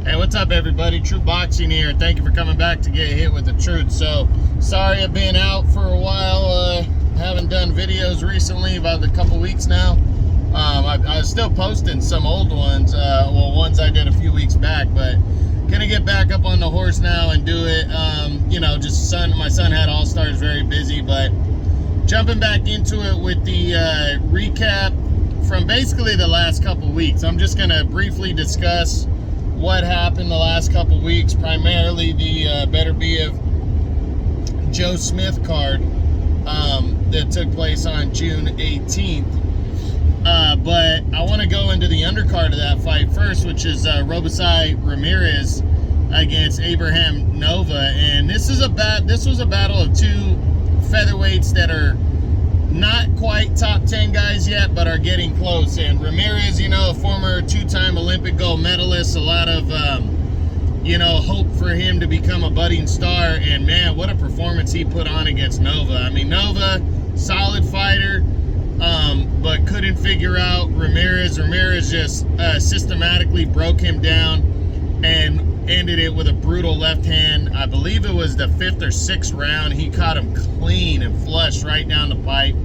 Hey, what's up, everybody? True Boxing here. Thank you for coming back to get hit with the truth. So, sorry I've been out for a while. Haven't done videos recently, about a couple weeks now. I was still posting some old ones, ones I did a few weeks back, but gonna get back up on the horse now and do it. My son had All-Stars, very busy, but jumping back into it with the recap from basically the last couple weeks. I'm just gonna briefly discuss what happened the last couple weeks, primarily the Beterbiev Joe Smith card that took place on June 18th. But I want to go into the undercard of that fight first, which is Robesai Ramirez against Abraham Nova. And this was a battle of two featherweights that are not quite top 10 guys yet, but are getting close. And Ramirez, a former two-time Olympic gold medalist, a lot of, hope for him to become a budding star. And man, what a performance he put on against Nova. I mean, Nova, solid fighter, but couldn't figure out Ramirez. Ramirez just systematically broke him down and ended it with a brutal left hand. I believe it was the 5th or 6th round. He caught him clean and flush right down the pipe,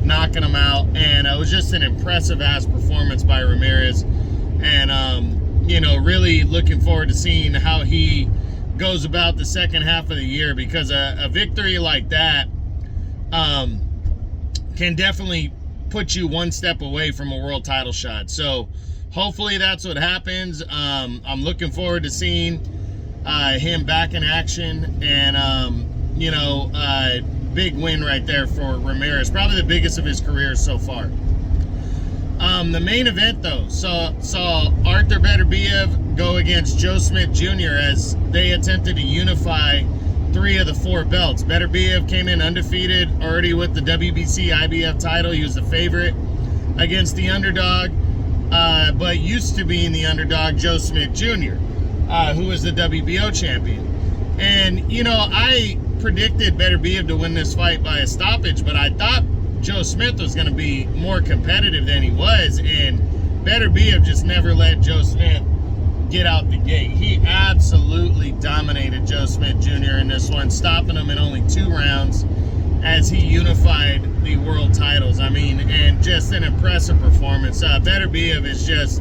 knocking him out. And it was just an impressive ass performance by Ramirez. And, really looking forward to seeing how he goes about the second half of the year, because a victory like that can definitely put you one step away from a world title shot. So hopefully that's what happens. I'm looking forward to seeing him back in action, and big win right there for Ramirez, probably the biggest of his career so far. The main event, though, saw Arthur Beterbiev go against Joe Smith Jr. as they attempted to unify 3 of the 4 belts. Beterbiev came in undefeated, already with the WBC IBF title. He was the favorite against the underdog, but used to being the underdog, Joe Smith Jr., who was the WBO champion. And, I predicted Beterbiev to win this fight by a stoppage, but I thought Joe Smith was going to be more competitive than he was, and Beterbiev just never let Joe Smith get out the gate. He absolutely dominated Joe Smith Jr. in this one, stopping him in only 2 rounds as he unified the world titles. I mean, and just an impressive performance. Beterbiev is just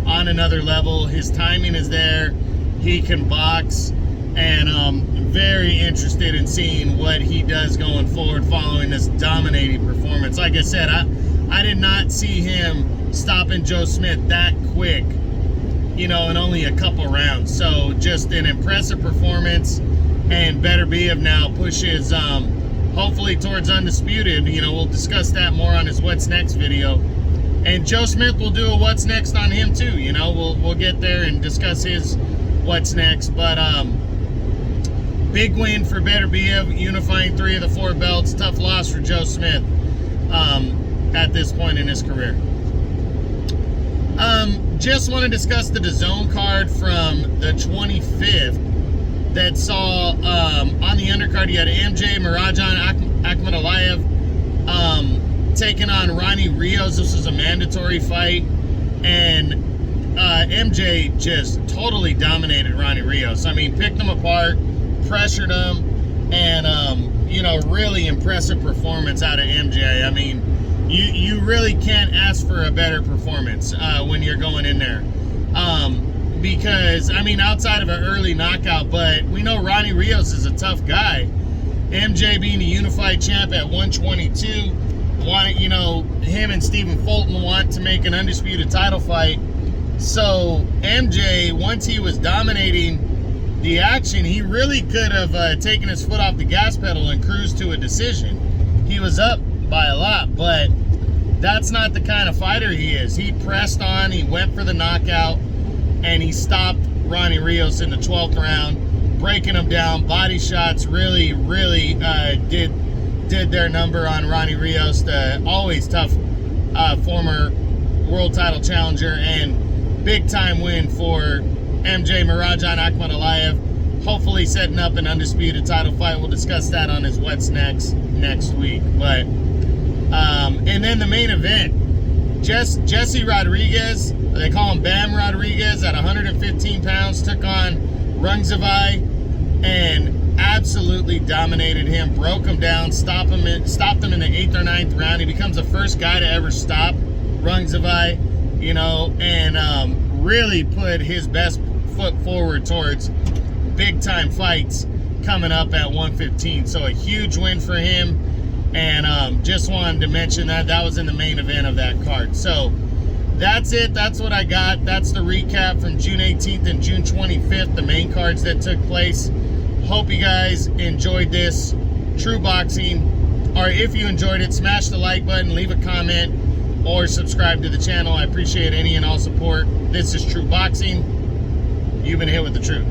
on another level. His timing is there. He can box, and I'm very interested in seeing what he does going forward following this dominating performance. Like I said, I did not see him stopping Joe Smith that quick, in only a couple rounds. So just an impressive performance, and Beterbiev now pushes hopefully towards undisputed. We'll discuss that more on his What's Next video, and Joe Smith will do a What's Next on him too. We'll get there and discuss his What's Next. But big win for Beterbiev, unifying 3 of the 4 belts. Tough loss for Joe Smith at this point in his career. Just want to discuss the DAZN card from the 25th that saw on the undercard, you had MJ Marajan Akhmadaliyev taking on Ronnie Rios. This was a mandatory fight, and MJ just totally dominated Ronnie Rios. I mean, picked him apart, pressured him, and really impressive performance out of MJ. I mean, you really can't ask for a better performance when you're going in there, because outside of an early knockout, but we know Ronnie Rios is a tough guy. MJ being a unified champ at 122, him and Stephen Fulton want to make an undisputed title fight. So MJ, once he was dominating the action, he really could have taken his foot off the gas pedal and cruised to a decision. He was up by a lot, but that's not the kind of fighter he is. He pressed on, he went for the knockout, and he stopped Ronnie Rios in the 12th round, breaking him down. Body shots really did their number on Ronnie Rios, the always tough former world title challenger, and big time win for MJ Marajan Akhmadaliyev. Hopefully setting up an undisputed title fight. We'll discuss that on his What's Next week. But and then the main event, Jesse Rodriguez, they call him Bam Rodriguez, at 150 115 pounds, took on Rungvisai and absolutely dominated him, broke him down, stopped him in the 8th or 9th round. He becomes the first guy to ever stop Rungvisai, you know, and really put his best foot forward towards big time fights coming up at 115. So a huge win for him, and just wanted to mention that was in the main event of that card. So that's it. That's what I got. That's the recap from June 18th and June 25th, the main cards that took place. Hope you guys enjoyed this True Boxing, or if you enjoyed it, smash the like button, leave a comment, or subscribe to the channel. I appreciate any and all support. This is True Boxing. You've been hit with the truth.